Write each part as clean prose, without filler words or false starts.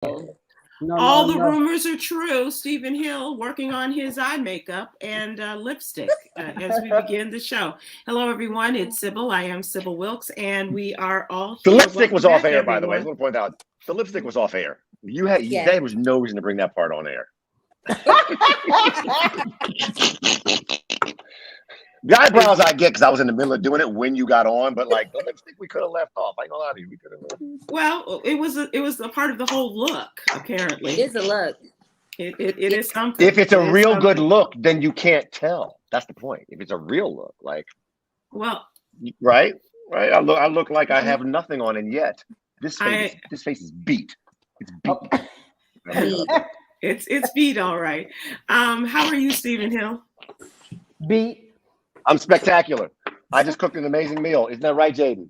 No, All no, the no. rumors are true. Stephen Hill working on his eye makeup and lipstick as we begin the show. Hello, everyone. It's Sybil. I am Sybil Wilkes, and we are all The here. lipstick was Welcome off back, air, by the way. I everyone. just want to point out the lipstick was off air. There was no reason to bring that part on air. The eyebrows I get because I was in the middle of doing it when you got on, but like the lipstick we could have left off. I ain't gonna lie to you, we could have. Well, it was a part of the whole look. Apparently, It's a look. It is something. If it's a real good look, then you can't tell. That's the point. If it's a real look, like, well, right. I look like I have nothing on, and yet this face is beat. It's beat. It's beat, all right. How are you, Stephen Hill? Beat. I'm spectacular. I just cooked an amazing meal. Isn't that right, Jaden?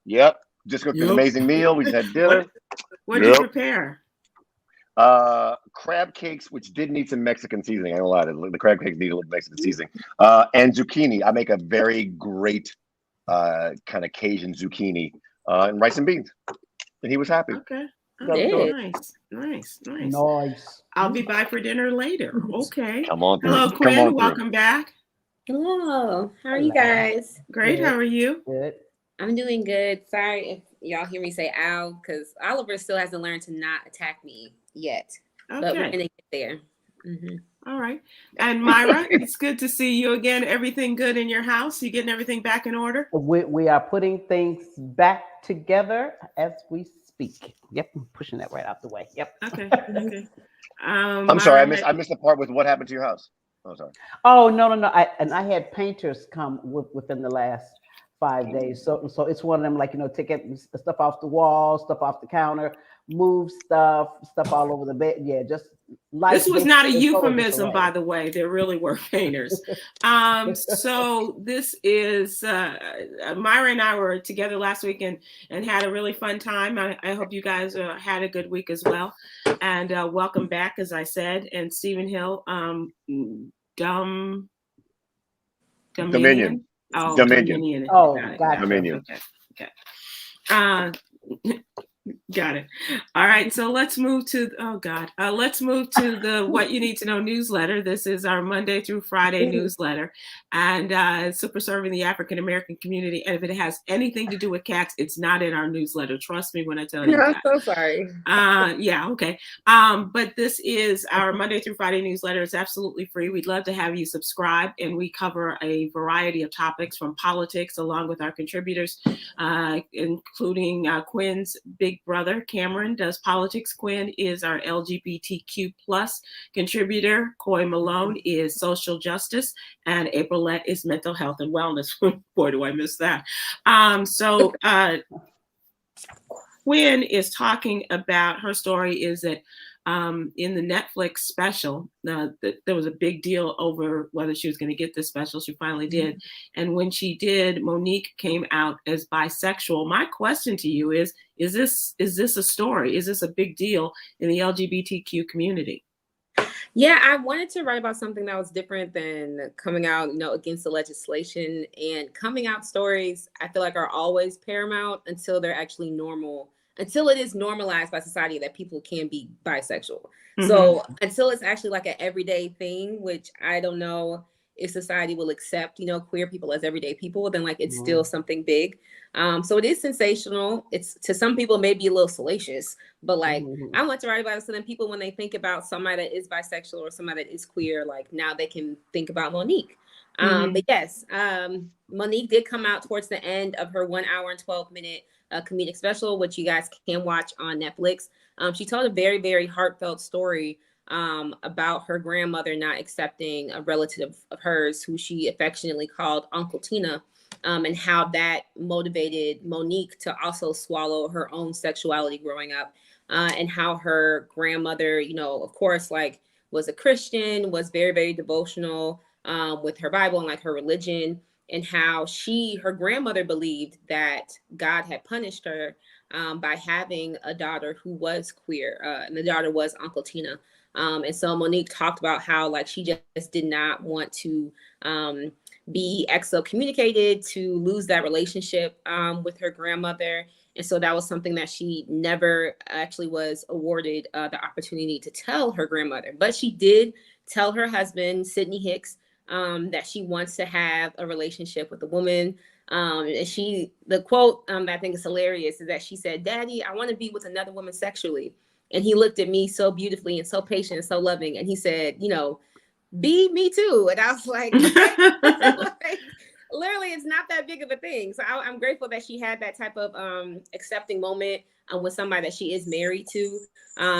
Yep. Just cooked an amazing meal. We just had dinner. What did you prepare? Crab cakes, which did need some Mexican seasoning. I don't lie. The crab cakes need a little Mexican seasoning. And zucchini. I make a very great kind of Cajun zucchini and rice and beans. And he was happy. Okay. Oh, Nice. I'll be by for dinner later. Okay. Come on through. Hello, Kwyn. Welcome back. Hello. How are you guys? Great. How are you? Good. I'm doing good. Sorry if y'all hear me say ow, because Oliver still hasn't learned to not attack me yet. Okay. But we're going to get there. Mm-hmm. All right. And Myra, it's good to see you again. Everything good in your house? You getting everything back in order? We are putting things back together as we speak. Yep, I'm pushing that right out the way. Yep. Okay. I'm sorry, I missed the part with what happened to your house. Oh, sorry. Oh, no. I had painters come within the last 5 days. So it's one of them, like, taking stuff off the wall, stuff off the counter, move stuff all over the bed. Yeah, just like this was not a euphemism, by the way. There really were painters. So this is Myra and I were together last week and had a really fun time. I hope you guys had a good week as well. And welcome back, as I said. And Stephen Hill, Dominion. Oh, Dominion. Oh, gotcha. Dominion. Okay. Got it. All right. So let's move to the What You Need to Know newsletter. This is our Monday through Friday newsletter, and super serving the African American community. And if it has anything to do with cats, it's not in our newsletter. Trust me when I tell you. I'm so sorry. Yeah. Okay. But this is our Monday through Friday newsletter. It's absolutely free. We'd love to have you subscribe, and we cover a variety of topics from politics, along with our contributors, including Kwyn's big brother Cameron does politics. Kwyn is our LGBTQ plus contributor. Coy Malone is social justice, and April Lett is mental health and wellness. Boy, do I miss that. So Kwyn is talking about, her story is that in the Netflix special, there was a big deal over whether she was going to get this special. She finally did. And when she did, Monique came out as bisexual. My question to you is this a story? Is this a big deal in the LGBTQ community? Yeah, I wanted to write about something that was different than coming out, against the legislation. And coming out stories, I feel like, are always paramount until they're actually normal. Until it is normalized by society that people can be bisexual. Mm-hmm. So until it's actually like an everyday thing, which I don't know if society will accept, queer people as everyday people, then like it's still something big. So it is sensational. It's, to some people, maybe a little salacious, but like I want to write about it so then people, when they think about somebody that is bisexual or somebody that is queer, like now they can think about Monique. But yes, Monique did come out towards the end of her 1 hour and 12-minute comedic special, which you guys can watch on Netflix. She told a very, very heartfelt story about her grandmother not accepting a relative of hers who she affectionately called Uncle Tina, and how that motivated Monique to also swallow her own sexuality growing up, and how her grandmother, of course, like was a Christian, was very, very devotional with her Bible and like her religion, and how her grandmother believed that God had punished her by having a daughter who was queer, and the daughter was Uncle Tina. And so Monique talked about how like she just did not want to be excommunicated, to lose that relationship with her grandmother, And so that was something that she never actually was awarded the opportunity to tell her grandmother. But she did tell her husband, Sidney Hicks, that she wants to have a relationship with a woman. And the quote that I think is hilarious is that she said, "Daddy, I want to be with another woman sexually." And he looked at me so beautifully and so patient and so loving. And he said, you know, "Be me too." And I was like, like, literally, it's not that big of a thing. So I'm grateful that she had that type of accepting moment with somebody that she is married to.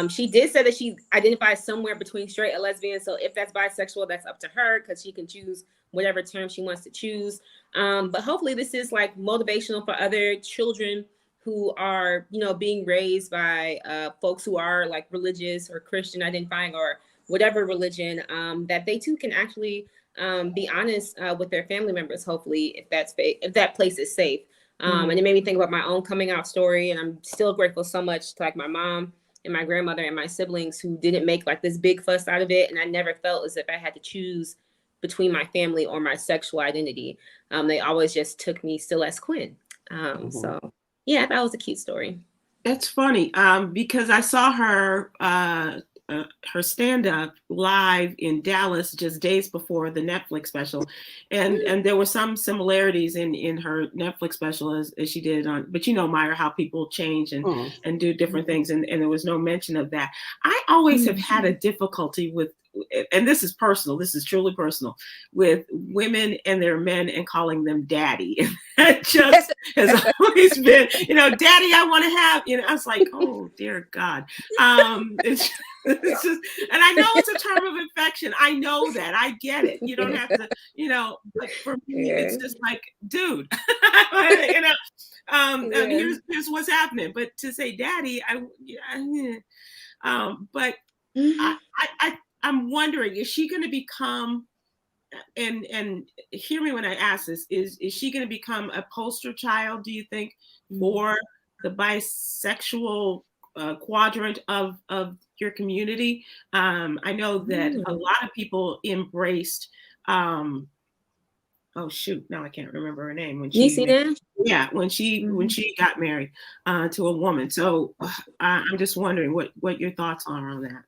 She did say that she identifies somewhere between straight and lesbian. So if that's bisexual, that's up to her, because she can choose whatever term she wants to choose. But hopefully this is like motivational for other children who are, you know, being raised by folks who are like religious or Christian identifying or whatever religion, that they too can actually be honest with their family members, hopefully, if that place is safe. And it made me think about my own coming out story. And I'm still grateful so much to like my mom and my grandmother and my siblings who didn't make like this big fuss out of it. And I never felt as if I had to choose between my family or my sexual identity. They always just took me still as Kwyn. So yeah, that was a cute story. That's funny, because I saw her stand-up live in Dallas just days before the Netflix special, and there were some similarities in her Netflix special as she did on. But you know, Myra, how people change and do different things, and there was no mention of that. I always have had a difficulty with, and this is personal, this is truly personal, with women and their men and calling them daddy. It just has always been, you know, "Daddy, I want to have," you know. I was like, oh dear God. It's just, and I know it's a term of affection. I know that. I get it. You don't have to, you know, but for me, it's just like, dude, you know, and here's what's happening. But to say daddy, but I'm wondering, is she going to become, and hear me when I ask this, is she going to become a poster child, do you think, for the bisexual quadrant of your community? I know that a lot of people embraced, oh shoot, now I can't remember her name, when she got married to a woman. So I'm just wondering what your thoughts are on that.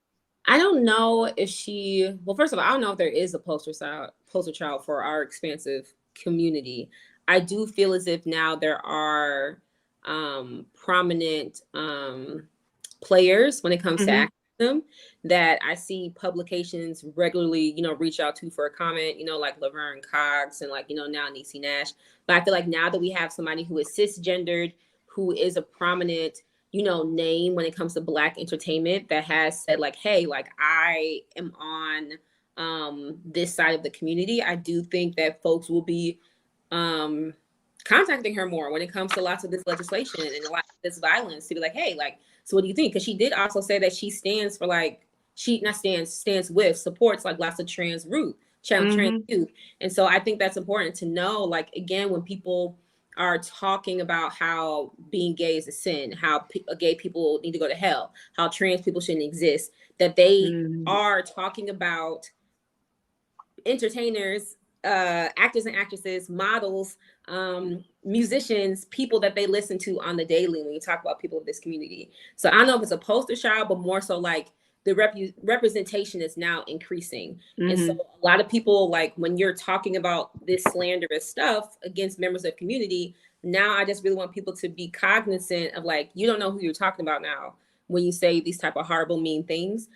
I don't know if well, first of all, I don't know if there is a poster child for our expansive community. I do feel as if now there are prominent players when it comes to activism that I see publications regularly, you know, reach out to for a comment, you know, like Laverne Cox and like, you know, now Niecy Nash. But I feel like now that we have somebody who is cisgendered, who is a prominent, you know, name when it comes to Black entertainment, that has said like, hey, like I am on this side of the community, I do think that folks will be contacting her more when it comes to lots of this legislation and a lot of this violence, to be like, hey, like, so what do you think? Because she did also say that she stands for like, supports like lots of trans youth. And so I think that's important to know, like, again, when people are talking about how being gay is a sin, how gay people need to go to hell, how trans people shouldn't exist, that they are talking about entertainers, actors and actresses, models, musicians, people that they listen to on the daily when you talk about people of this community. So I don't know if it's a poster child, but more so like the representation is now increasing. And so a lot of people, like when you're talking about this slanderous stuff against members of the community, now I just really want people to be cognizant of like, you don't know who you're talking about now when you say these type of horrible, mean things,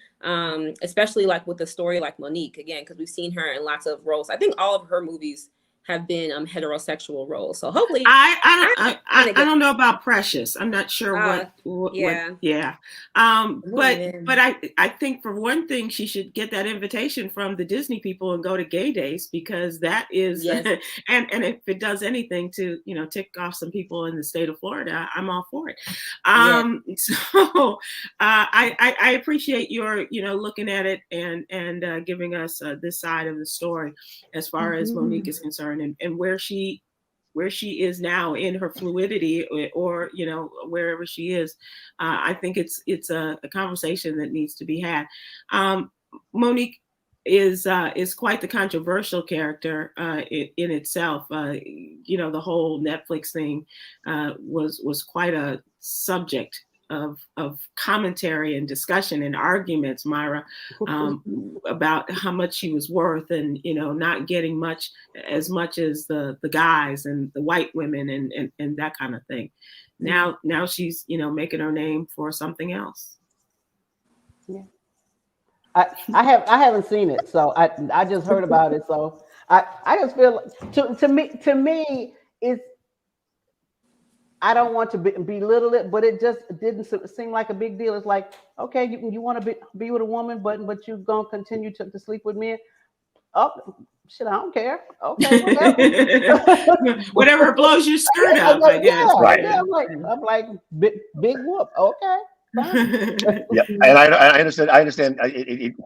especially like with a story like Monique, again, because we've seen her in lots of roles. I think all of her movies have been heterosexual roles. So hopefully, I don't know about Precious. I'm not sure what. But I think for one thing, she should get that invitation from the Disney people and go to Gay Days, because that is, and if it does anything to, you know, tick off some people in the state of Florida, I'm all for it. So I appreciate your, you know, looking at it and giving us this side of the story as far as Monique is concerned. And where she is now in her fluidity, or you know, wherever she is, I think it's a conversation that needs to be had. Monique, is quite the controversial character in itself. The whole Netflix thing was quite a subject of commentary and discussion and arguments, Myra, about how much she was worth, and not getting as much as the guys and the white women and that kind of thing. Now she's making her name for something else. Yeah. I haven't seen it, so I just heard about it. So I just feel to me it's, I don't want to belittle it, but it just didn't seem like a big deal. It's like, okay, you want to be with a woman, but you're gonna continue to sleep with men. Oh shit, I don't care. Okay, whatever. Whatever blows your skirt up, I guess. Yeah, Right. yeah, I'm like big whoop. Okay. Yeah, and I understand.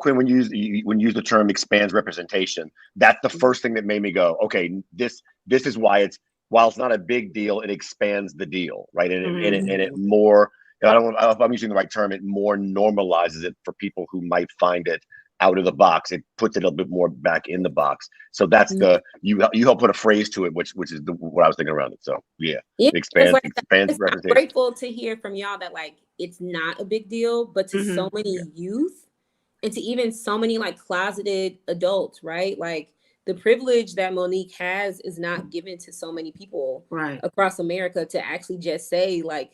Kwyn, when you use the term expands representation, that's the first thing that made me go, okay, this is why while it's not a big deal, it expands the deal, right? And it more, I don't know if I'm using the right term, it more normalizes it for people who might find it out of the box. It puts it a little bit more back in the box. So that's you help put a phrase to it, which is what I was thinking around it. So yeah, it expands representation. I'm grateful to hear from y'all that like it's not a big deal, but to so many youth and to even so many like closeted adults, right? Like the privilege that Monique has is not given to so many people across America to actually just say like,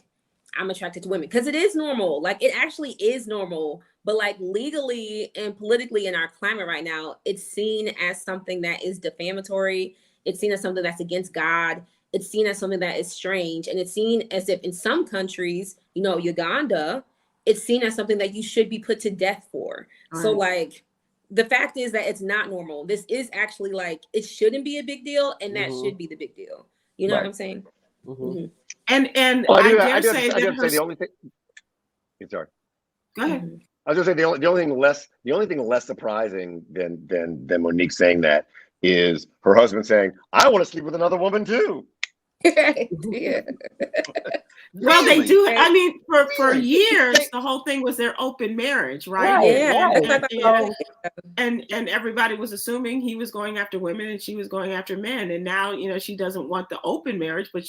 I'm attracted to women, because it is normal. Like it actually is normal, but like legally and politically in our climate right now, it's seen as something that is defamatory. It's seen as something that's against God. It's seen as something that is strange. And it's seen as if in some countries, Uganda, it's seen as something that you should be put to death for. Right. So like, the fact is that it's not normal. This is actually like, it shouldn't be a big deal. And that should be the big deal. You know what I'm saying? And well, I dare say the only thing. Sorry. Go ahead. I was gonna say the only thing less surprising than Monique saying that is her husband saying, "I want to sleep with another woman too." Yeah. Well, they do. I mean, for years, the whole thing was their open marriage, right? Yeah. And everybody was assuming he was going after women and she was going after men. And now, she doesn't want the open marriage, but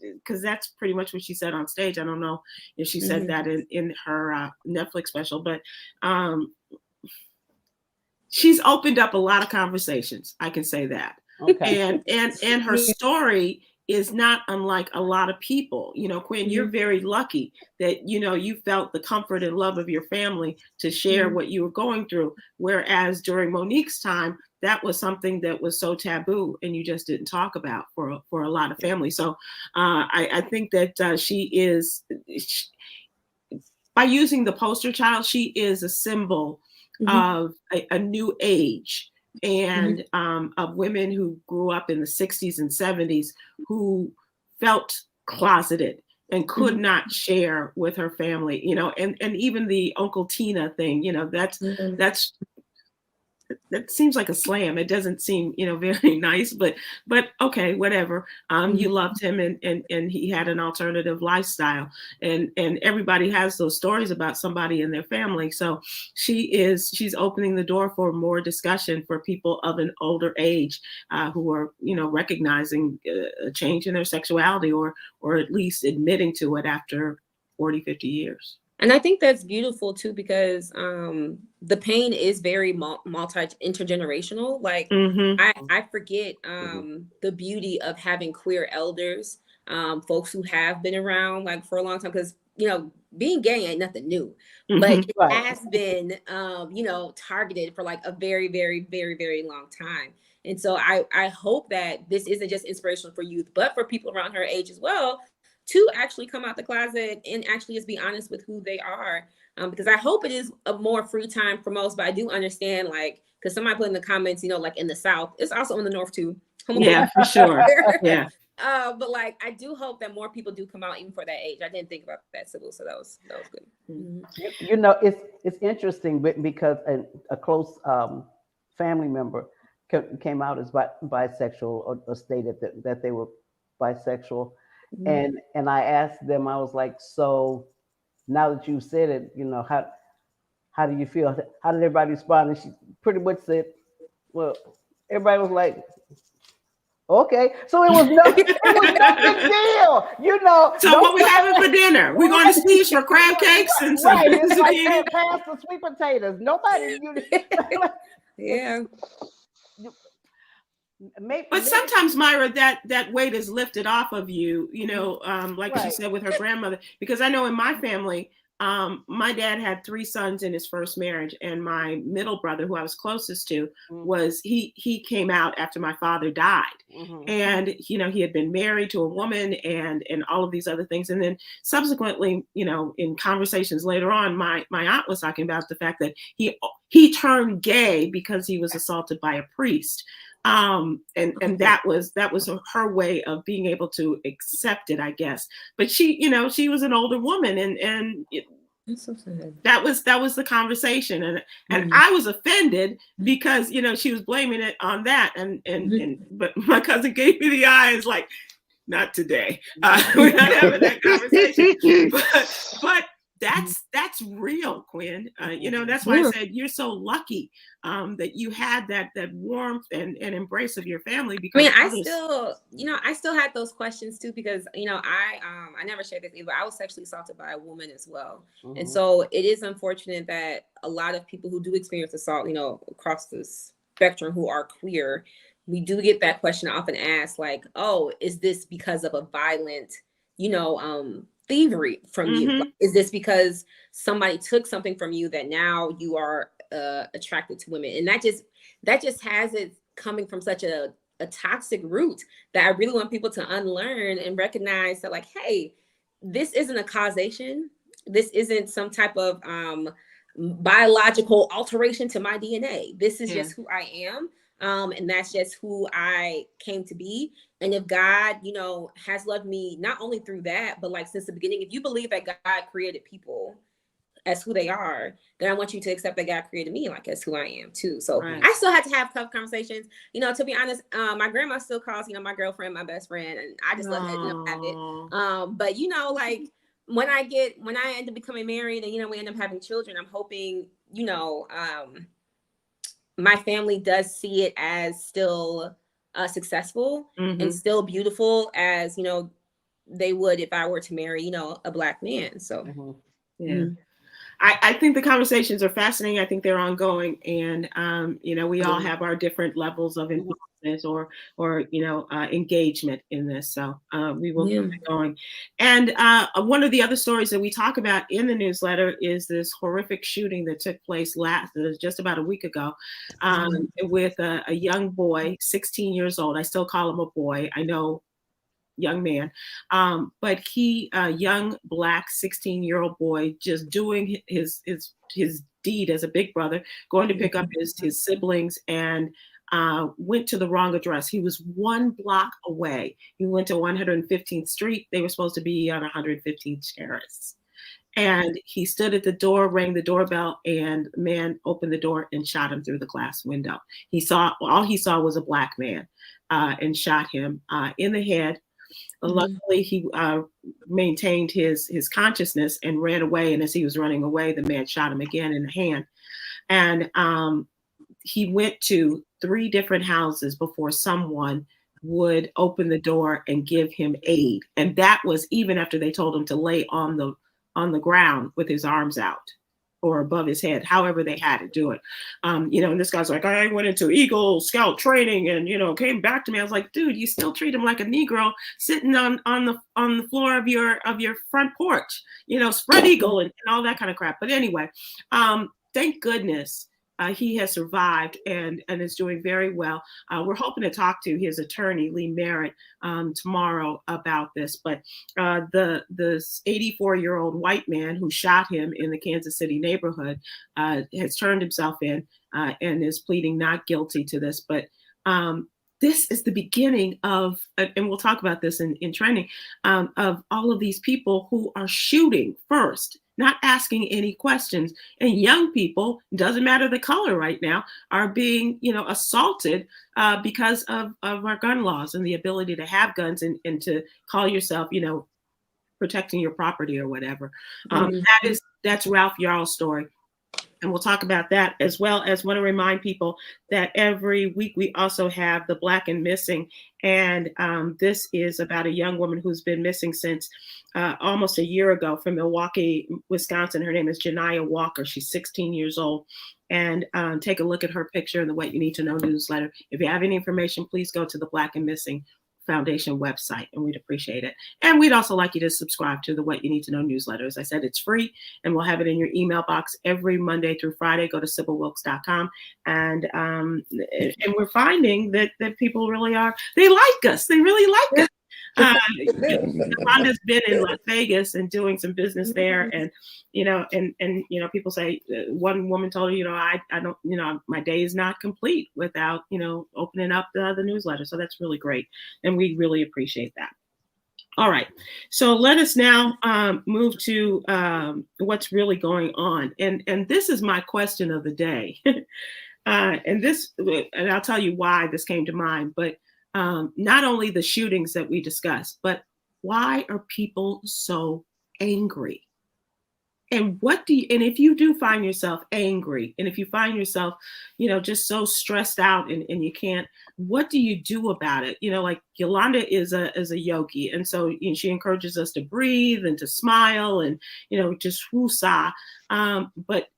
because that's pretty much what she said on stage. I don't know if she said that in her Netflix special, but she's opened up a lot of conversations. I can say that. Okay. And her story is not unlike a lot of people. Kwyn, you're very lucky that, you felt the comfort and love of your family to share what you were going through. Whereas during Monique's time, that was something that was so taboo and you just didn't talk about for a lot of families. So I think that she by using the poster child, she is a symbol of a new age. And of women who grew up in the 60s and 70s who felt closeted and could not share with her family, and even the Uncle Tina thing, that seems like a slam. It doesn't seem, very nice, but okay, whatever. You loved him and he had an alternative lifestyle, and everybody has those stories about somebody in their family. So she's opening the door for more discussion for people of an older age who are, recognizing a change in their sexuality or at least admitting to it after 40, 50 years. And I think that's beautiful too, because the pain is very intergenerational. Like I forget the beauty of having queer elders, folks who have been around like for a long time, because being gay ain't nothing new, but it has been targeted for like a very, very, very, very long time. And so I hope that this isn't just inspirational for youth, but for people around her age as well, to actually come out the closet and actually just be honest with who they are. Because I hope it is a more free time for most, but I do understand, like, because somebody put in the comments, like in the South, it's also in the North too. Yeah, for sure. Yeah. But like, I do hope that more people do come out even for that age. I didn't think about that, Sybil, so that was good. It's interesting because a close family member came out as bisexual or stated that they were bisexual. And I asked them, I was like, so now that you said it, how do you feel? How did everybody respond? And she pretty much said, well, everybody was like, okay. So it was no big deal, you know. So what we having for dinner? We're going to Steve's for crab cakes and some right. It's like zucchini. pass the sweet potatoes. Nobody, Yeah. Maybe, But sometimes, Myra, that weight is lifted off of you, you know, like Right. she said with her grandmother, because I know in my family, my dad had 3 sons in his first marriage, and my middle brother, who I was closest to, was he came out after my father died. And, you know, he had been married to a woman and all of these other things. And then subsequently, you know, in conversations later on, my aunt was talking about the fact that he turned gay because he was assaulted by a priest. And that was her way of being able to accept it, I guess. But she, you know, she was an older woman, and That's so sad. that was the conversation, and I was offended because, you know, she was blaming it on that, and but my cousin gave me the eyes like, not today. We're not having that conversation. But that's real, Kwyn. You know, that's why I said you're so lucky that you had that warmth and embrace of your family. Because I mean, I still had those questions too, because, you know, I never shared this either. I was sexually assaulted by a woman as well. And so it is unfortunate that a lot of people who do experience assault, you know, across the spectrum who are queer, we do get that question often asked, like, oh, is this because of a violent, you know, thievery from you? Like, is this because somebody took something from you that now you are attracted to women? And that just has it coming from such a toxic root that I really want people to unlearn and recognize that, like, hey, this isn't a causation. This isn't some type of biological alteration to my DNA. This is just who I am. And that's just who I came to be. And if God, you know, has loved me not only through that, but like since the beginning, if you believe that God created people as who they are, then I want you to accept that God created me like as who I am too. So I still had to have tough conversations. You know, to be honest, my grandma still calls, you know, my girlfriend my best friend, and I just let her have it. But you know, like when I end up becoming married and, you know, we end up having children, I'm hoping, you know, my family does see it as still successful and still beautiful as, you know, they would if I were to marry, you know, a Black man. So I think the conversations are fascinating. I think they're ongoing, and you know, we all have our different levels of involvement or you know, engagement in this. So we will keep it going. And one of the other stories that we talk about in the newsletter is this horrific shooting that took place just about a week ago with a young boy, 16 years old. I still call him a boy. I know, young man, but he, a young Black 16-year-old boy, just doing his deed as a big brother, going to pick up his siblings, and went to the wrong address. He was 1 block away. He went to 115th Street. They were supposed to be on 115th Terrace. And he stood at the door, rang the doorbell, and the man opened the door and shot him through the glass window. All he saw was a Black man, and shot him in the head. Luckily, he maintained his consciousness and ran away. And as he was running away, the man shot him again in the hand. And he went to 3 different houses before someone would open the door and give him aid. And that was even after they told him to lay on the ground with his arms out or above his head, however they had to do it. You know, and this guy's like, I went into Eagle Scout training and, you know, came back to me. I was like, dude, you still treat him like a Negro sitting on the floor of your front porch, you know, spread eagle and all that kind of crap. But anyway, thank goodness he has survived and is doing very well. We're hoping to talk to his attorney, Lee Merritt, tomorrow about this. But the 84-year-old white man who shot him in the Kansas City neighborhood has turned himself in and is pleading not guilty to this. But this is the beginning of, and we'll talk about this in training, of all of these people who are shooting first, not asking any questions. And young people, doesn't matter the color right now, are being, you know, assaulted because of our gun laws and the ability to have guns and to call yourself, you know, protecting your property or whatever. That's Ralph Yarl's story. And we'll talk about that, as well as want to remind people that every week we also have the Black and Missing. And this is about a young woman who's been missing since almost a year ago from Milwaukee, Wisconsin. Her name is Janiyah Walker. She's 16 years old. And take a look at her picture in the What You Need to Know newsletter. If you have any information, please go to the Black and Missing Foundation website, and we'd appreciate it. And we'd also like you to subscribe to the What You Need to Know newsletter. As I said, it's free, and we'll have it in your email box every Monday through Friday. Go to sybilwilkes.com, and we're finding that people really they like us. They really like us. Yolanda's been in Las Vegas and doing some business there, and people say, one woman told her, I don't, my day is not complete without opening up the newsletter. So that's really great, and we really appreciate that. All right, so let us now move to what's really going on, and this is my question of the day, and I'll tell you why this came to mind, but. Not only the shootings that we discussed, but why are people so angry? And if you do find yourself angry, and if you find yourself, just so stressed out and you can't, what do you do about it? Like Yolanda is a yogi. And so she encourages us to breathe and to smile and, just woosah. But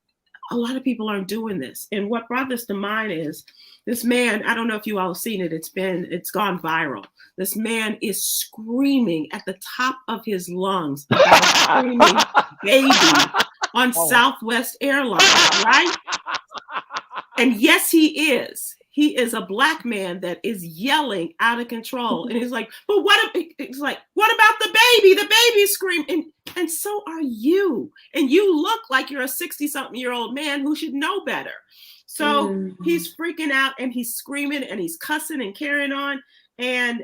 a lot of people aren't doing this. And what brought this to mind is this man, I don't know if you all have seen it. It's gone viral. This man is screaming at the top of his lungs about a screaming baby on Southwest Airlines, right? And yes, he is. He is a Black man that is yelling out of control. And he's like, but what about the baby? The baby's screaming. And so are you. And you look like you're a 60-something-year-old man who should know better. So he's freaking out and he's screaming and he's cussing and carrying on. And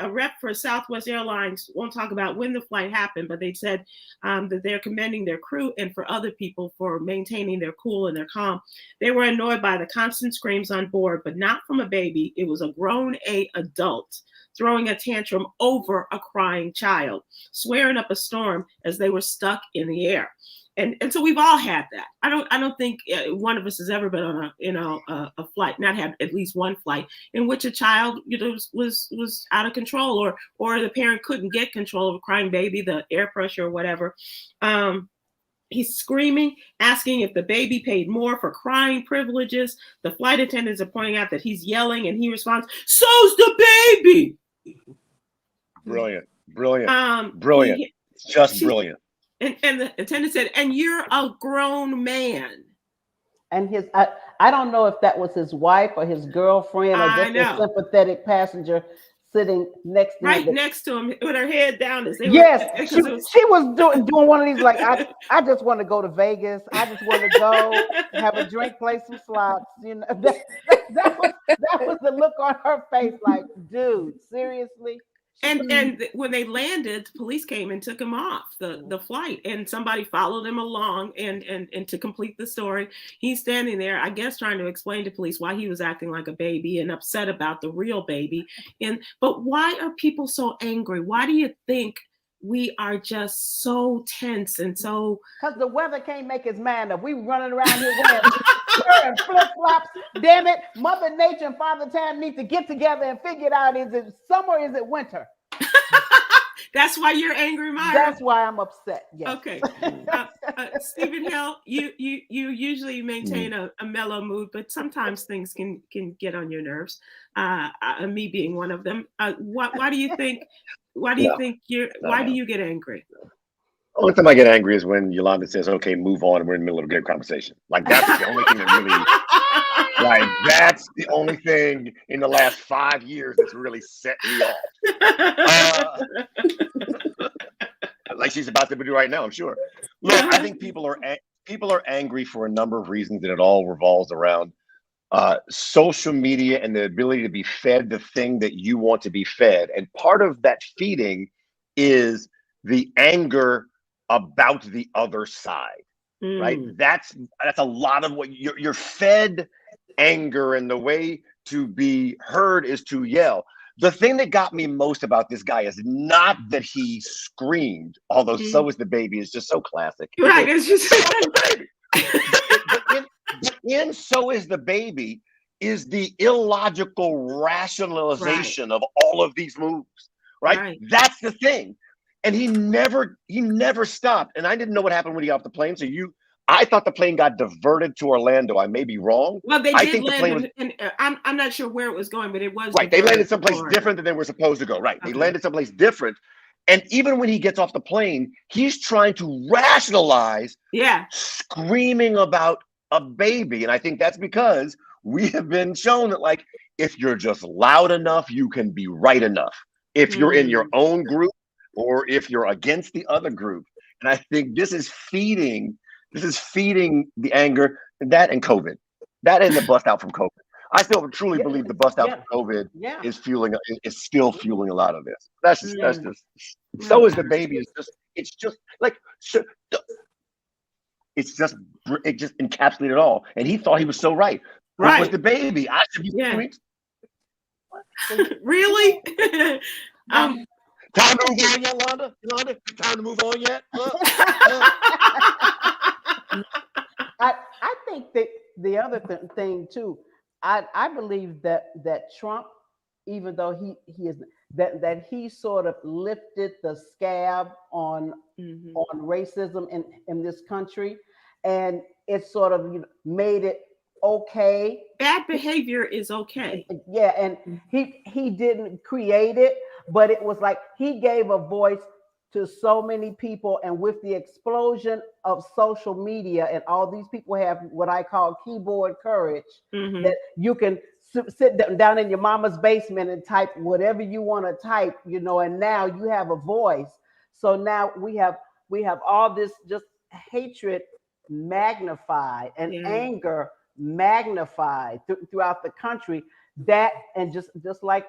a rep for Southwest Airlines won't talk about when the flight happened, but they said that they're commending their crew and for other people for maintaining their cool and their calm. They were annoyed by the constant screams on board, but not from a baby. It was a grown adult throwing a tantrum over a crying child, swearing up a storm as they were stuck in the air. And so we've all had that. I don't think one of us has ever been on a flight, not had at least one flight in which a child was out of control, or the parent couldn't get control of a crying baby, the air pressure or whatever. He's screaming, asking if the baby paid more for crying privileges. The flight attendants are pointing out that he's yelling, and he responds, "So's the baby." Brilliant. Just brilliant. And the attendant said, "And you're a grown man." And I don't know if that was his wife or his girlfriend or just a sympathetic passenger sitting next to him. Next to him with her head down. She was doing one of these, like, I just want to go to Vegas. I just want to go have a drink, play some slots. That was the look on her face, like, dude, seriously? And when they landed, police came and took him off the flight, and somebody followed him along. And to complete the story, he's standing there, I guess, trying to explain to police why he was acting like a baby and upset about the real baby. But why are people so angry? Why do you think we are just so tense and so? Because the weather can't make his mind up. We running around here wearing flip-flops. Damn it, Mother Nature and Father Time need to get together and figure it out. Is it summer or is it winter? That's why you're angry, Myra? That's why I'm upset. Yes. Okay. Stephen Hill, you usually maintain a mellow mood, but sometimes things can get on your nerves. Me being one of them. Why do you think? Why do you get angry? Only time I get angry is when Yolanda says, "Okay, move on." We're in the middle of a good conversation. Like, that's the only thing that really, like, that's the only thing in the last 5 years that's really set me off. Like she's about to do right now, I'm sure. Look, I think people are angry for a number of reasons, and it all revolves around social media and the ability to be fed the thing that you want to be fed. And part of that feeding is the anger about the other side, right? That's a lot of what you're fed anger, and the way to be heard is to yell. The thing that got me most about this guy is not that he screamed, although so is the baby is just so classic. Right, it's just baby. and so is the baby is the illogical rationalization of all of these moves, right? That's the thing. And he never stopped. And I didn't know what happened when he got off the plane. So I thought the plane got diverted to Orlando. I may be wrong. Well, they I did think land, the plane was, I'm not sure where it was going, but it was right. They landed someplace Florida. different than they were supposed to go. Right. Okay. They landed someplace different. And even when he gets off the plane, he's trying to rationalize screaming about a baby. And I think that's because we have been shown that, like, if you're just loud enough, you can be right enough. If you're in your own group or if you're against the other group. And I think this is feeding the anger, that and COVID. That and the bust out from COVID. I still truly believe the bust out from COVID is still fueling a lot of this. That's just so is the baby. It just encapsulated it all. And he thought he was so right. It was the baby. I should be really? Time to move on yet, Londa? Londa, time to move on yet? I think that the other thing too, I believe that Trump, even though he is that he sort of lifted the scab on racism in this country, and it sort of made it okay. Bad behavior is okay. Yeah, and he didn't create it, but it was like he gave a voice to so many people. And with the explosion of social media, and all these people have what I call keyboard courage, that you can sit down in your mama's basement and type whatever you want to type, and now you have a voice. So now we have all this just hatred magnified and anger magnified throughout the country. That, and just like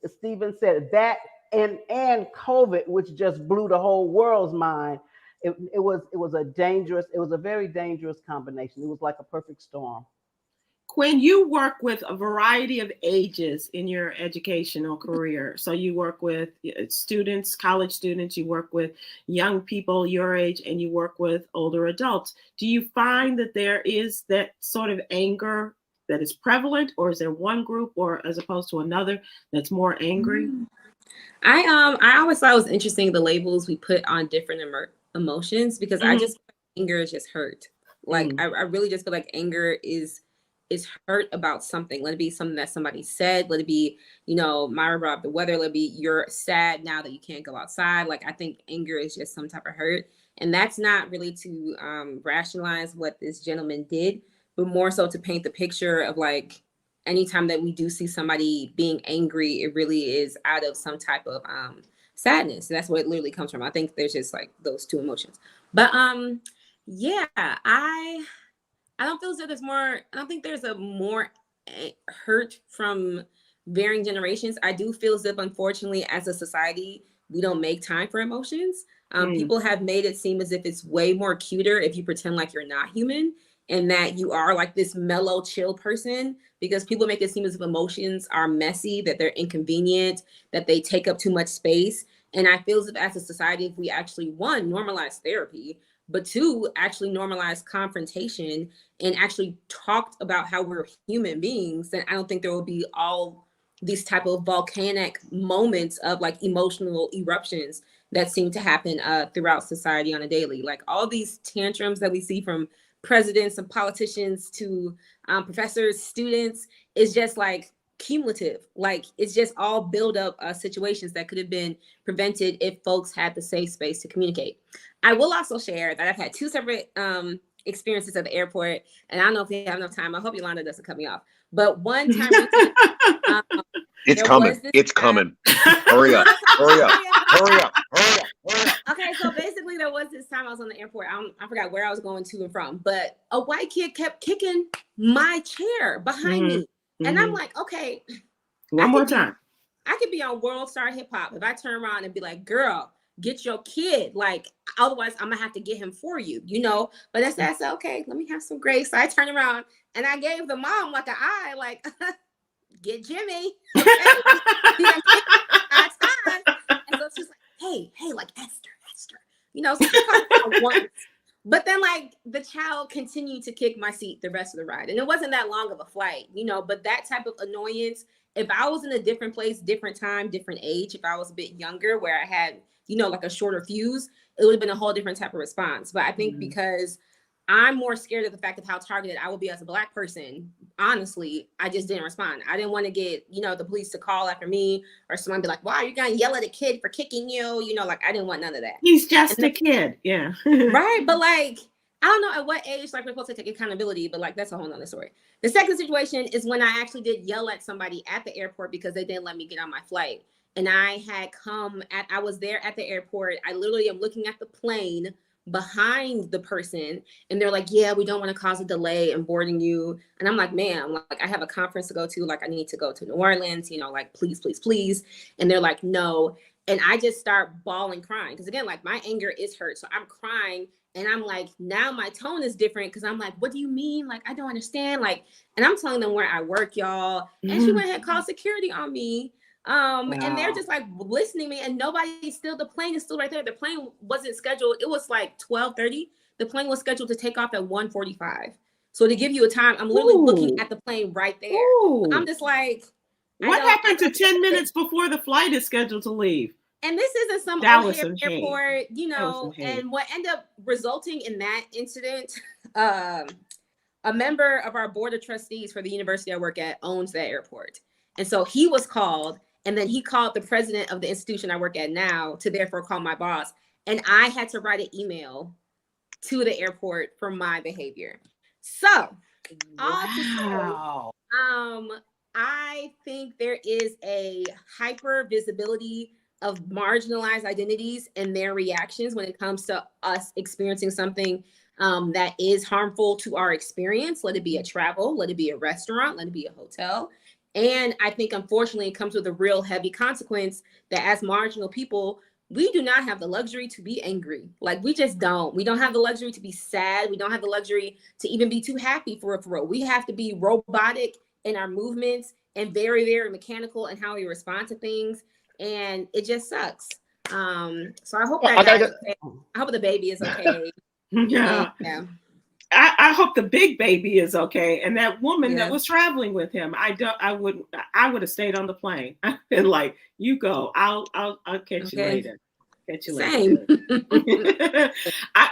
Stephen said, that and COVID, which just blew the whole world's mind. It was a very dangerous combination. It was like a perfect storm. Kwyn, you work with a variety of ages in your educational career. So you work with students, college students, you work with young people your age, and you work with older adults. Do you find that there is that sort of anger that is prevalent, or is there one group, or as opposed to another, that's more angry? I always thought it was interesting, the labels we put on different emotions, because I just anger is just hurt. Like I really just feel like anger is hurt about something. Let it be something that somebody said. Let it be, Myra brought up the weather. Let it be you're sad now that you can't go outside. Like, I think anger is just some type of hurt, and that's not really to rationalize what this gentleman did, but more so to paint the picture of, like, anytime that we do see somebody being angry, it really is out of some type of sadness. That's where it literally comes from. I think there's just like those two emotions. But I don't feel as if I don't think there's a more hurt from varying generations. I do feel as if, unfortunately, as a society, we don't make time for emotions. People have made it seem as if it's way more cuter if you pretend like you're not human, and that you are like this mellow, chill person, because people make it seem as if emotions are messy, that they're inconvenient, that they take up too much space. And I feel as if, as a society, if we actually, one, normalize therapy, but two, actually normalize confrontation and actually talked about how we're human beings, then I don't think there will be all these type of volcanic moments of like emotional eruptions that seem to happen throughout society on a daily. Like all these tantrums that we see from presidents and politicians to professors, students, is just like cumulative. Like it's just all build up situations that could have been prevented if folks had the safe space to communicate. I will also share that I've had two separate experiences at the airport, and I don't know if we have enough time. I hope Yolanda doesn't cut me off. But one time, it's coming. It's coming. Hurry up! Hurry up! Hurry up! Hurry up! Hurry up! Okay, so basically, there was this time I was on the airport. I forgot where I was going to and from, but a white kid kept kicking my chair behind me, and I'm like, okay, one more time. I could be on World Star Hip Hop if I turn around and be like, girl, get your kid. Like, otherwise I'm gonna have to get him for you, you know? But I said, okay, let me have some grace. So I turned around and I gave the mom like an eye, like, get Jimmy. Okay? And so she's like, hey, like Esther, you know, so she called her But then like the child continued to kick my seat the rest of the ride. And it wasn't that long of a flight, you know, but that type of annoyance, if I was in a different place, different time, different age, if I was a bit younger where I had, you know, like a shorter fuse, it would have been a whole different type of response. But I think because I'm more scared of the fact of how targeted I will be as a Black person, honestly, I just didn't respond. I didn't want to get, you know, the police to call after me or someone be like, why are you going to yell at a kid for kicking you? You know, like I didn't want none of that. He's just a kid. Yeah. Right. But like, I don't know at what age like we're supposed to take accountability, but like that's a whole nother story. The second situation is when I actually did yell at somebody at the airport because they didn't let me get on my flight. And I was there at the airport. I literally am looking at the plane behind the person and they're like, yeah, we don't want to cause a delay in boarding you. And I'm like, ma'am, like I have a conference to go to, like I need to go to New Orleans, you know, like please, please, please. And they're like, no. And I just start bawling, crying. Because again, like my anger is hurt. So I'm crying and I'm like, now my tone is different because I'm like, what do you mean? Like, I don't understand. Like, and I'm telling them where I work, y'all. And she went ahead and called security on me. Wow. And they're just like listening to me and the plane is still right there. The plane wasn't scheduled. It was like 12:30. The plane was scheduled to take off at 1:45. So to give you a time, I'm literally looking at the plane right there. I'm just like, what happened to 10 minutes before the flight is scheduled to leave? And this isn't some O'Hare airport, you know, and what ended up resulting in that incident, a member of our board of trustees for the university I work at owns that airport. And so he was called. And then he called the president of the institution I work at now to therefore call my boss. And I had to write an email to the airport for my behavior. So, wow. I think there is a hyper visibility of marginalized identities and their reactions when it comes to us experiencing something that is harmful to our experience. Let it be a travel, let it be a restaurant, let it be a hotel. And I think, unfortunately, it comes with a real heavy consequence that as marginal people, we do not have the luxury to be angry. Like, we just don't. We don't have the luxury to be sad. We don't have the luxury to even be too happy for real. We have to be robotic in our movements and very, very mechanical in how we respond to things. And it just sucks. So I hope I hope the baby is okay. Yeah. I hope the big baby is okay, and that woman that was traveling with him. I would have stayed on the plane. I've been like, you go. I'll catch you later. Catch you later.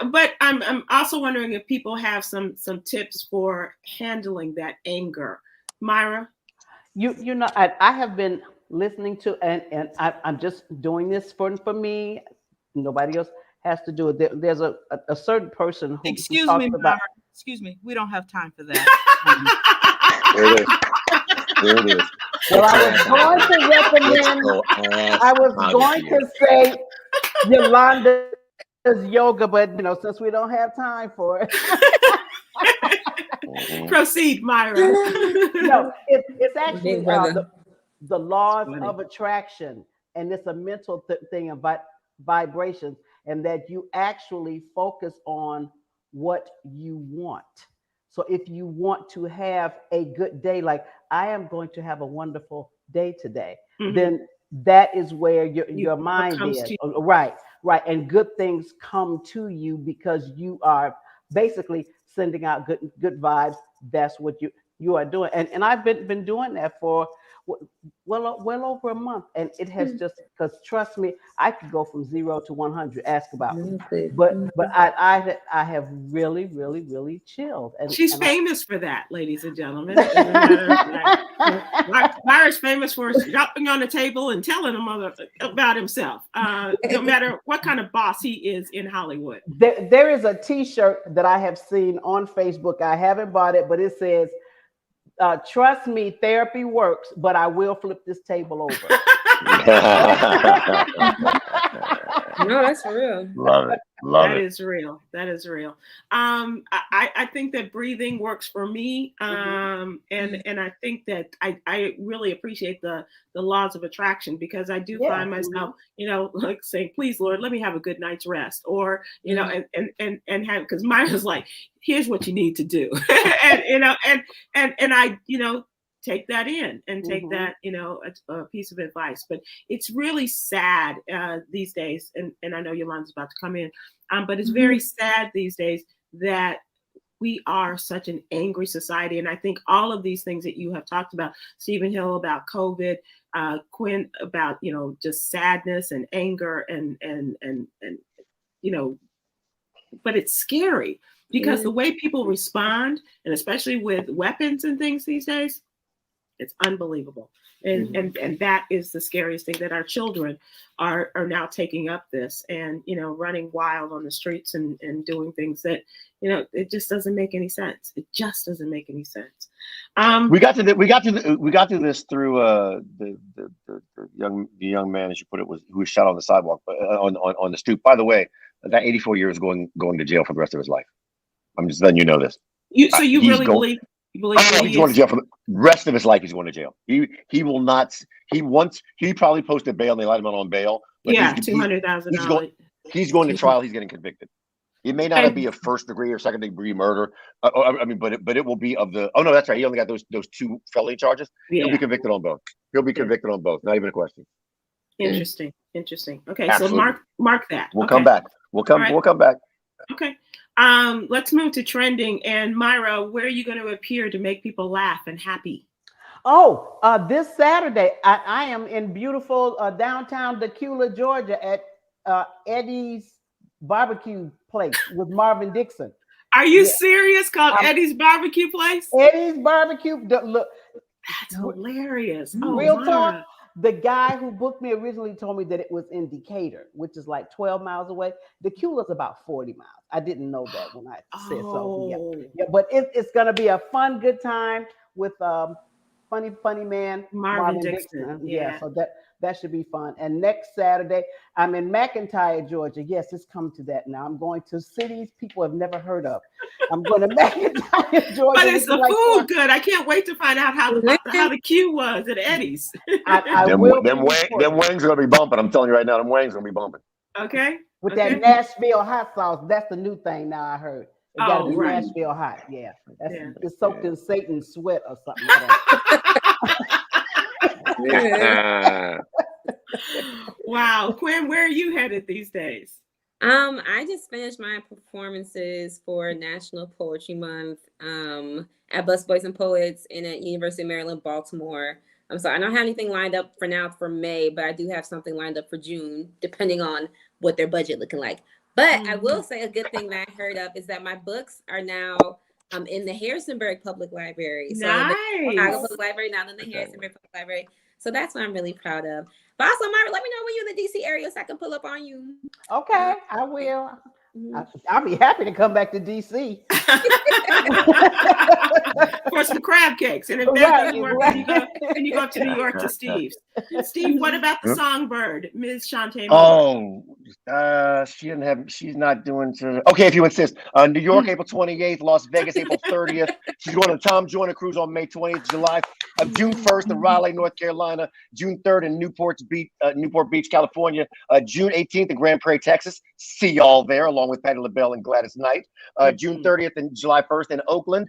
But I'm also wondering if people have some tips for handling that anger. Myra, you know, I have been listening to and I'm just doing this for me. Nobody else has to do it. There's a certain person who Excuse talks me, about. Excuse me, we don't have time for that. There it is. There it is. Well, I was going to say Yolanda's yoga, but you know, since we don't have time for it. Proceed, Myra. No, it's actually the laws of attraction, and it's a mental thing about vibrations, and that you actually focus on what you want. So if you want to have a good day, like I am going to have a wonderful day today, then that is where your mind is. Right. And good things come to you because you are basically sending out good vibes. That's what you are doing. And I've been doing that for well over a month, and it has just, because trust me, I could go from 0 to 100. Ask about me, but I have really chilled. And she's famous for that, ladies and gentlemen. Myra's famous for jumping on the table and telling him about himself, no matter what kind of boss he is in Hollywood. There is a T-shirt that I have seen on Facebook. I haven't bought it, but it says, trust me, therapy works, but I will flip this table over. No, that's real. Love it. That is real. That is real. I think that breathing works for me. And I think that I really appreciate the laws of attraction, because I do find myself, you know, like saying, please, Lord, let me have a good night's rest. Or, you know, and have, because mine is like, here's what you need to do. And, you know, and I, you know, take that in and take that, a piece of advice. But it's really sad these days, and I know Yolanda's about to come in, but it's very sad these days that we are such an angry society. And I think all of these things that you have talked about, Stephen Hill about COVID, Kwyn about, just sadness and anger and but it's scary because the way people respond, and especially with weapons and things these days, it's unbelievable. And that is the scariest thing, that our children are now taking up this and, running wild on the streets and doing things that, it just doesn't make any sense. It just doesn't make any sense. We got to this through the young man, as you put it, who was shot on the sidewalk, on the stoop. By the way, that 84-year is going to jail for the rest of his life. I'm just letting you know this. You really believe? You believe he's going to jail for the rest of his life. He's going to jail. He will not. He probably posted bail and they let him out on bail. Yeah, $200,000. He's going to trial. He's getting convicted. It may not be a first degree or second degree murder. But it will be of the. Oh no, that's right. He only got those 2 felony charges. Yeah. He'll be convicted on both. Not even a question. Interesting. Okay, Absolutely. so mark that. We'll come back. We'll come back. Okay. Let's move to trending. And Myra, where are you going to appear to make people laugh and happy? Oh, this Saturday, I am in beautiful downtown Decula, Georgia at Eddie's barbecue place with Marvin Dixon. Are you serious? Called Eddie's barbecue place? Eddie's barbecue. Look, that's hilarious. Real talk. The guy who booked me originally told me that it was in Decatur, which is like 12 miles away. Decula's about 40 miles. I didn't know that when I said so. Yeah, but it's going to be a fun, good time with funny man Marvin Dixon. Yeah, so that should be fun. And next Saturday, I'm in McIntyre, Georgia. Yes, it's come to that now. I'm going to cities people have never heard of. I'm going to McIntyre, Georgia. But it's the food good. I can't wait to find out how the queue was at Eddie's. Them wings are going to be bumping. I'm telling you right now, them wings are going to be bumping. Okay. With that Nashville hot sauce, that's the new thing now. I heard. It got to be Nashville hot. Yeah, it's soaked in Satan's sweat or something. Wow, Kwyn, where are you headed these days? I just finished my performances for National Poetry Month at Busboys and Poets and at University of Maryland, Baltimore. So I don't have anything lined up for now for May, but I do have something lined up for June, depending on what their budget looking like. But I will say a good thing that I heard of is that my books are now in the Harrisonburg Public Library. So nice. The Chicago Public Library, now in the Harrisonburg Public Library. So that's what I'm really proud of. But also, Myra, let me know when you're in the DC area so I can pull up on you. Okay, I will. I'll be happy to come back to DC. For some crab cakes. And if that doesn't work, then you go up to New York to Steve's. Steve, what about the Songbird, Ms. Shantae Moore? She's not doing okay, if you insist. New York, April 28th, Las Vegas, April 30th. She's going to Tom Joyner Cruise on May 20th, June 1st in Raleigh, North Carolina, June 3rd in Newport Beach, California, June 18th in Grand Prairie, Texas. See y'all there, along with Patti LaBelle and Gladys Knight. June 30th and July 1st in Oakland,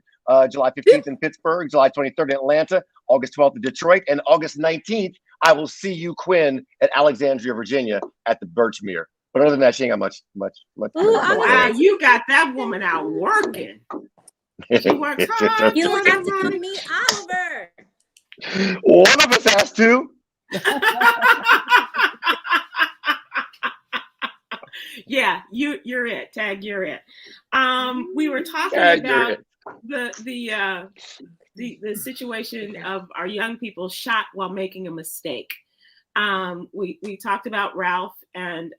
July 15th in Pittsburgh, July 23rd in Atlanta, August 12th in Detroit, and August 19th, I will see you, Kwyn, at Alexandria, Virginia at the Birchmere. But other than that, she ain't got much. Wow, you got that woman out working. She works hard. You don't have to come meet Oliver. One of us has to. Yeah, you're it. Tag, you're it. We were talking about the situation of our young people shot while making a mistake. We talked about Ralph, and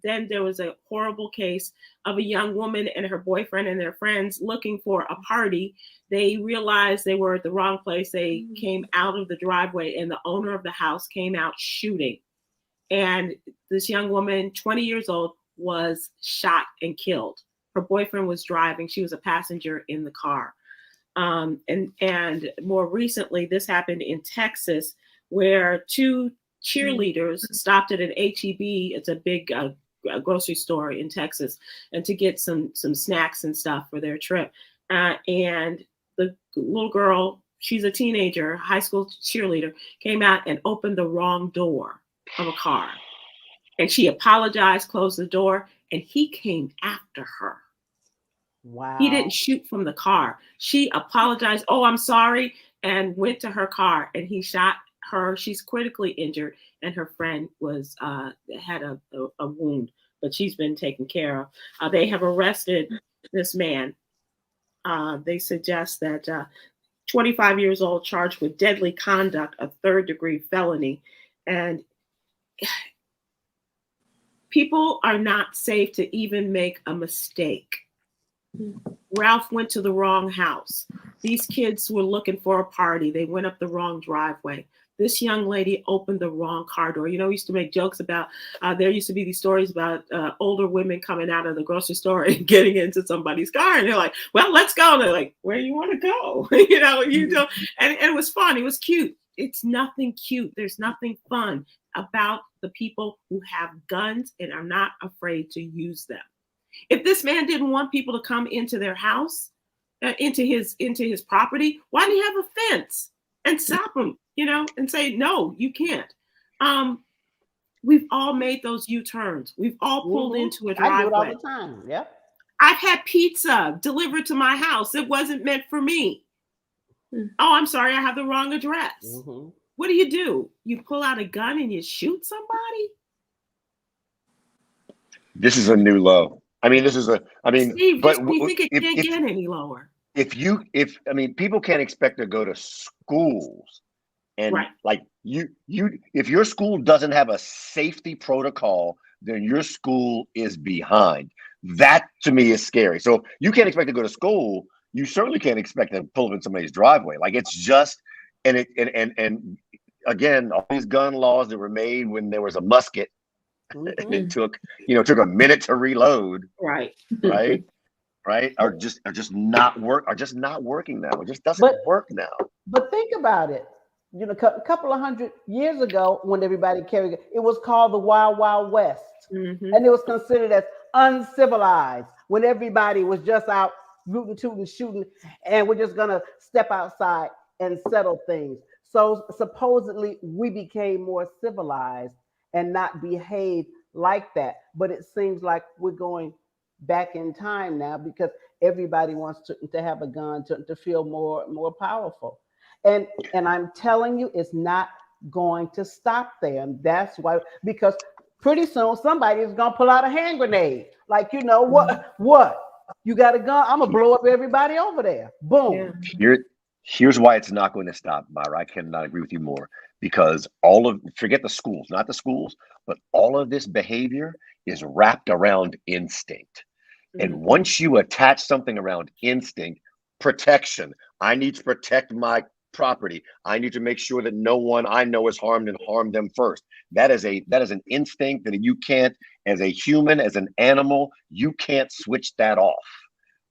then there was a horrible case of a young woman and her boyfriend and their friends looking for a party. They realized they were at the wrong place. They came out of the driveway, and the owner of the house came out shooting. And this young woman, 20 years old, was shot and killed. Her boyfriend was driving. She was a passenger in the car. And more recently, this happened in Texas, where 2 cheerleaders stopped at an H-E-B. It's a big grocery store in Texas, and to get some snacks and stuff for their trip. And the little girl she's a teenager, high school cheerleader, came out and opened the wrong door of a car. And she apologized, closed the door, and he came after her. Wow. He didn't shoot from the car. She apologized. Oh, I'm sorry. And went to her car and he shot her. She's critically injured. And her friend was had a wound, but she's been taken care of. They have arrested this man. They suggest that 25 years old, charged with deadly conduct, a third-degree felony. And people are not safe to even make a mistake. Ralph went to the wrong house. These kids were looking for a party. They went up the wrong driveway. This young lady opened the wrong car door. You know, we used to make jokes about, there used to be these stories about older women coming out of the grocery store and getting into somebody's car. And they're like, well, let's go. And they're like, where do you want to go? You know, and it was fun. It was cute. It's nothing cute. There's nothing fun about the people who have guns and are not afraid to use them. If this man didn't want people to come into their house, into his property, why didn't he have a fence and stop him, you know, and say, no, you can't. We've all made those U-turns. We've all pulled into a driveway. I do it all the time. Yep. I've had pizza delivered to my house. It wasn't meant for me. Oh, I'm sorry, I have the wrong address. What do? You pull out a gun and you shoot somebody? This is a new low. I mean, Steve, but do you think it can't get any lower? People can't expect to go to schools and right. Like if your school doesn't have a safety protocol, then your school is behind. That to me is scary. So you can't expect to go to school. You certainly can't expect to pull up in somebody's driveway. Like it's just, and again, all these gun laws that were made when there was a musket, it took a minute to reload. Right. Are just not working now. It just doesn't work now. But think about it. You know, a couple of 100 years ago, when everybody carried it was called the Wild Wild West, and it was considered as uncivilized when everybody was just out rooting, tooting, shooting, and we're just gonna step outside and settle things. So supposedly we became more civilized and not behave like that. But it seems like we're going back in time now because everybody wants to have a gun to feel more powerful. And I'm telling you, it's not going to stop there. And that's why, because pretty soon somebody is gonna pull out a hand grenade. Like, you know, what? You got a gun? I'm gonna blow up everybody over there. Boom. Yeah. Here's why it's not going to stop, Myra. I cannot agree with you more. Because forget the schools, not the schools, but all of this behavior is wrapped around instinct. And once you attach something around instinct, protection, I need to protect my property. I need to make sure that no one I know is harmed and harm them first. That is an instinct that you can't, as a human, as an animal, you can't switch that off,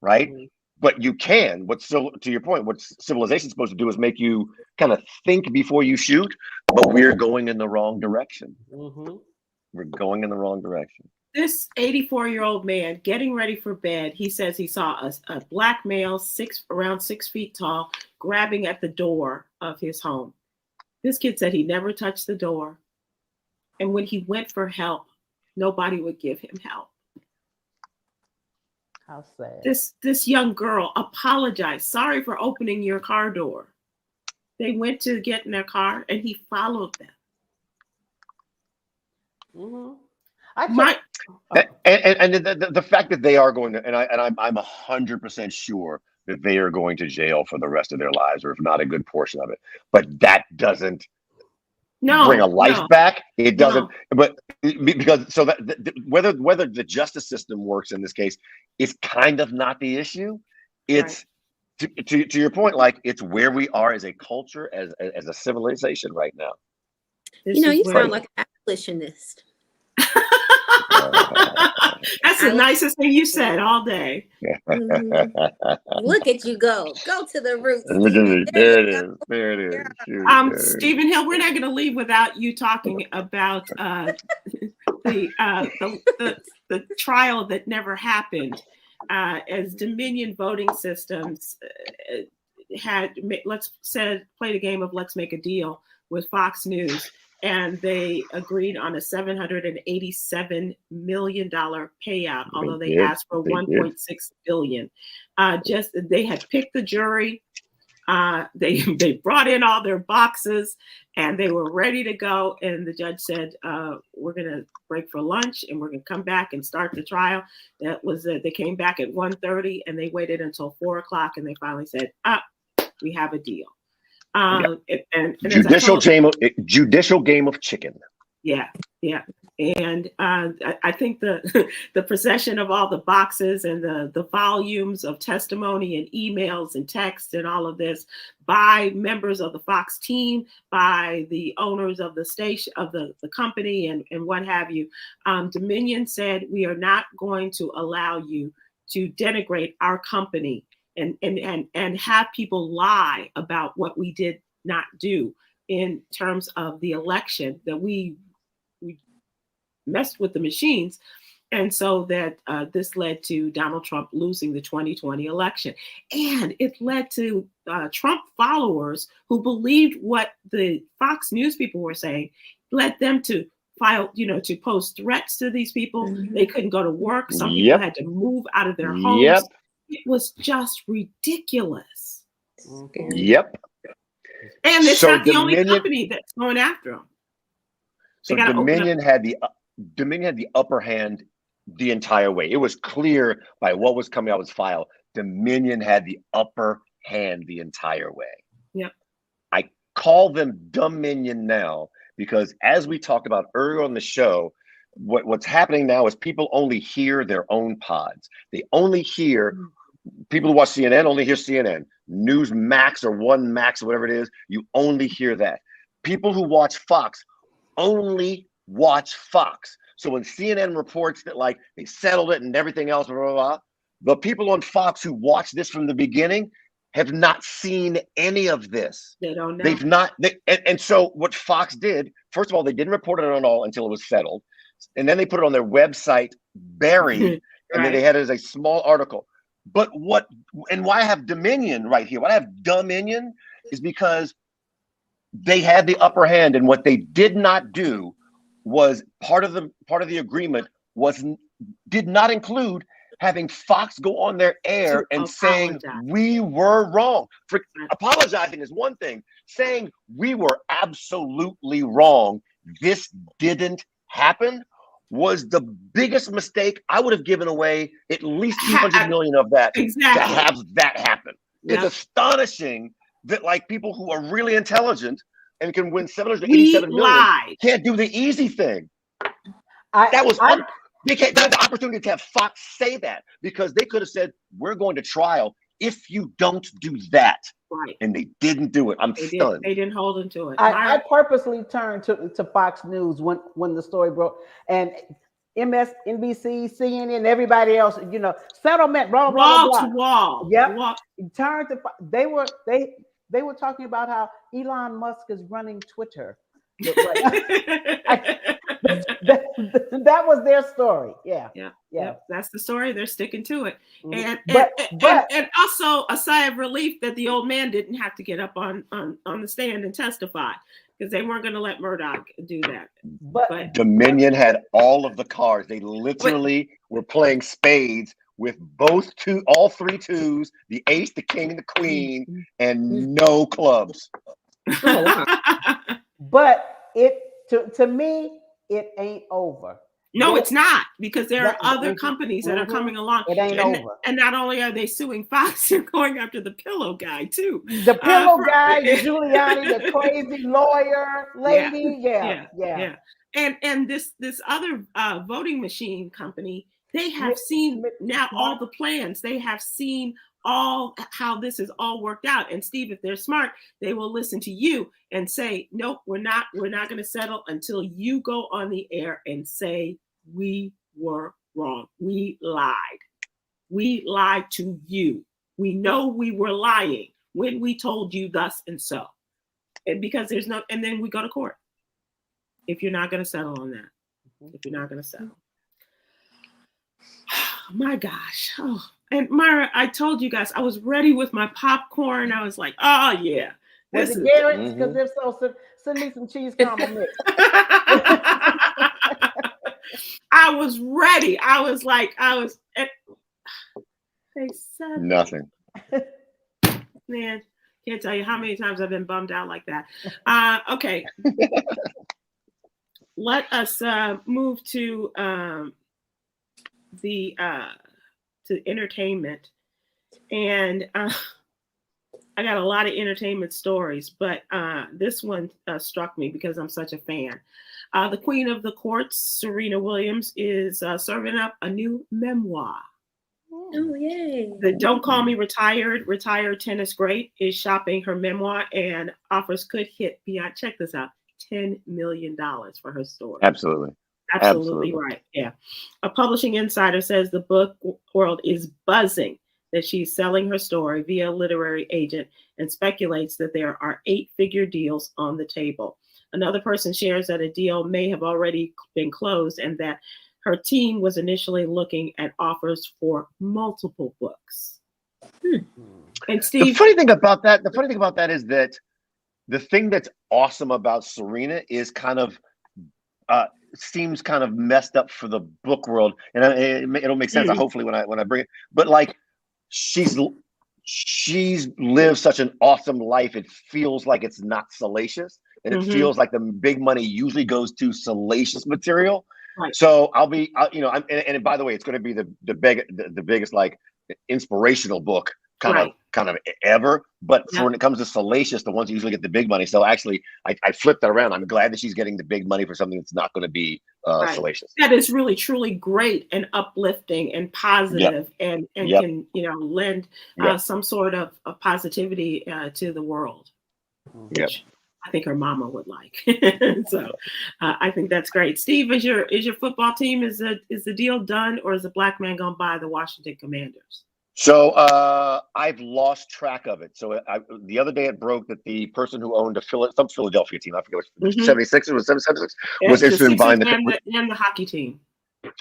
right? But you can. To your point, what civilization is supposed to do is make you kind of think before you shoot, but we're going in the wrong direction. We're going in the wrong direction. This 84-year-old man getting ready for bed, he says he saw a black male around 6 feet tall grabbing at the door of his home. This kid said he never touched the door. And when he went for help, nobody would give him help. How sad. This young girl apologized. Sorry for opening your car door. They went to get in their car and he followed them. And the fact that they are going to, and I'm 100% sure that they are going to jail for the rest of their lives, or if not a good portion of it. But that doesn't bring a life back. It doesn't. But because whether the justice system works in this case is kind of not the issue. It's to your point, like it's where we are as a culture, as a civilization right now. You sound like an abolitionist. That's the nicest thing you said all day. Look at you go to the roots. There it is. Stephen Hill, we're not going to leave without you talking about the trial that never happened. As Dominion voting systems played a game of let's make a deal with Fox News, and they agreed on a $787 million payout, although they asked for 1.6 billion. They had picked the jury. They brought in all their boxes and they were ready to go. And the judge said, we're going to break for lunch and we're going to come back and start the trial. They came back at 1:30 and they waited until 4:00 and they finally said, we have a deal. And Judicial game of chicken. Yeah. And I think the possession of all the boxes and the volumes of testimony and emails and texts and all of this by members of the Fox team, by the owners of the station, of the company and what have you, Dominion said, we are not going to allow you to denigrate our company and have people lie about what we did not do in terms of the election, that we messed with the machines. And so that this led to Donald Trump losing the 2020 election. And it led to Trump followers who believed what the Fox News people were saying, led them to file, to post threats to these people. Mm-hmm. They couldn't go to work. Some people had to move out of their homes. Yep. It was just ridiculous. Yep. And it's not the only company that's going after them. So Dominion had the upper hand the entire way. It was clear by what was coming out of his file. Dominion had the upper hand the entire way. Yep. I call them Dominion now because, as we talked about earlier on the show, what's happening now is people only hear their own pods. They only hear, people who watch CNN only hear CNN. Newsmax or One Max or whatever it is, you only hear that. People who watch Fox only watch Fox. So when CNN reports that like they settled it and everything else, blah, blah, blah, the people on Fox who watch this from the beginning have not seen any of this. They don't know. They've not. And so what Fox did, first of all, they didn't report it at all until it was settled. And then they put it on their website buried. Right. And then they had it as a small article. But why I have Dominion right here, why I have Dominion is because they had the upper hand, and what they did not do was part of the agreement did not include having Fox go on their air and saying we were wrong. Apologizing is one thing. Saying we were absolutely wrong, this didn't happen, was the biggest mistake. I would have given away at least 200 million of that to have that happen. Yep. It's astonishing that like people who are really intelligent and can win 787 million can't do the easy thing. They had the opportunity to have Fox say that, because they could have said, we're going to trial if you don't do that. Right. And they didn't do it. I'm stunned. They didn't hold into it. I purposely turned to Fox News when the story broke, and MSNBC, CNN, everybody else, settlement, blah, blah, blah. To wall. Yep. Turned to, they were talking about how Elon Musk is running Twitter. That was their story. Yeah. That's the story. They're sticking to it. And but and also a sigh of relief that the old man didn't have to get up on the stand and testify, because they weren't going to let Murdoch do that. But Dominion had all of the cards. They literally were playing spades with all three twos, the ace, the king, and the queen, and no clubs. But to me, it ain't over. No, it's not, because there are other companies that are coming along. It ain't over. And not only are they suing Fox, they're going after the pillow guy too. The pillow guy, the Giuliani, the crazy lawyer lady. Yeah. And this other voting machine company, they have seen now all the plans. They have seen all how this is all worked out. And Steve, if they're smart, they will listen to you and say, nope, we're not going to settle until you go on the air and say we were wrong. We lied. We lied to you. We know we were lying when we told you thus and so. And because and then we go to court if you're not going to settle on that. If you're not going to settle. My gosh. And Myra, I told you guys, I was ready with my popcorn. I was like, oh yeah. Was This it is Garrett's? Because if so, send me some cheese caramel mix. I was ready. I was like, they said Nothing. Man, can't tell you how many times I've been bummed out like that. Okay. Let us move to to entertainment. And I got a lot of entertainment stories, but this one struck me because I'm such a fan. The Queen of the Courts, Serena Williams, is serving up a new memoir. Oh, yay. The Don't Call Me Retired tennis great is shopping her memoir, and offers could hit beyond, check this out, $10 million for her story. Absolutely. Absolutely right. Yeah. A publishing insider says the book world is buzzing that she's selling her story via a literary agent and speculates that there are 8-figure deals on the table. Another person shares that a deal may have already been closed and that her team was initially looking at offers for multiple books. And Steve, The funny thing about that is that the thing that's awesome about Serena is kind of seems kind of messed up for the book world, and it'll make sense hopefully when I bring it. But like, she's lived such an awesome life. It feels like it's not salacious, and it feels like the big money usually goes to salacious material. Right. So and by the way, it's going to be the biggest like inspirational book kind of ever. But when it comes to salacious, the ones that usually get the big money. So actually, I flipped that around. I'm glad that she's getting the big money for something that's not going to be salacious. That is really truly great and uplifting and positive and can lend some sort of positivity to the world. Which I think her mama would like. So I think that's great. Steve, is your football team, is the deal done, or is the black man gonna buy the Washington Commanders? So I've lost track of it. So the other day it broke that the person who owned some Philadelphia team, I forget what 76 or 76, was interested in buying and the hockey team.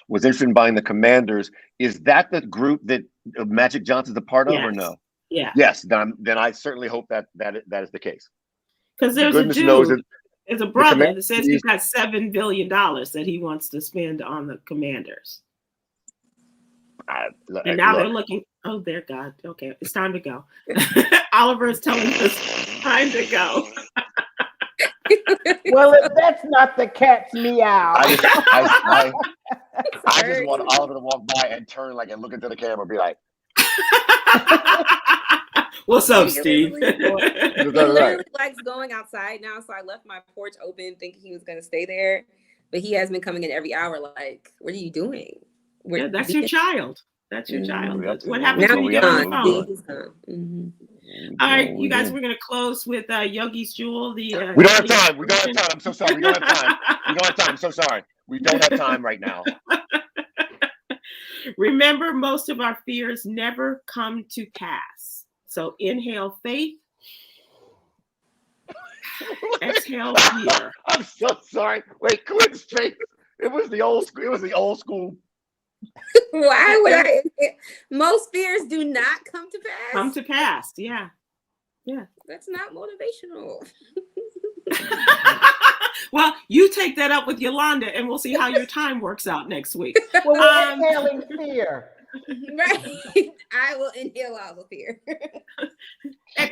Was interested in buying the Commanders. Is that the group that Magic Johnson's a part of, or no? Yeah. Yes. Then I certainly hope that is the case. Because there's a dude, there's a brother that says he's got $7 billion that he wants to spend on the Commanders. And now they're looking. Oh, dear God. Okay, it's time to go. Oliver is telling us time to go. Well, if that's not the cat's meow. I just want Oliver to walk by and turn and look into the camera and be like, "What's up, Steve?" He literally likes going outside now, so I left my porch open thinking he was going to stay there, but he has been coming in every hour. Like, what are you doing? That's your child. That's your child. What happens now when you get on the phone? All right, you guys, we're going to close with Yogi's Jewel. We don't have time. We don't have time. I'm so sorry. We don't have time. I'm so sorry. We don't have time right now. Remember, most of our fears never come to pass. So inhale faith. Exhale fear. I'm so sorry. Wait, Kwyn's face. It was the old school. Why would I? Most fears do not come to pass. Come to pass. Yeah. That's not motivational. Well, you take that up with Yolanda, and we'll see how your time works out next week. Well, we're inhaling fear. Right. I will inhale all the fear.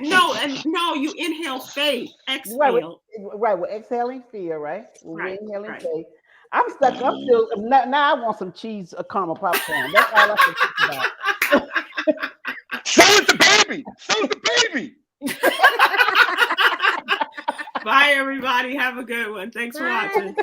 No, you inhale faith. Exhale. Right. We're exhaling fear, right? We're inhaling faith. I'm stuck. I'm still now. I want some cheese caramel popcorn. That's all I can think about. So is the baby. Bye, everybody. Have a good one. Thanks for watching.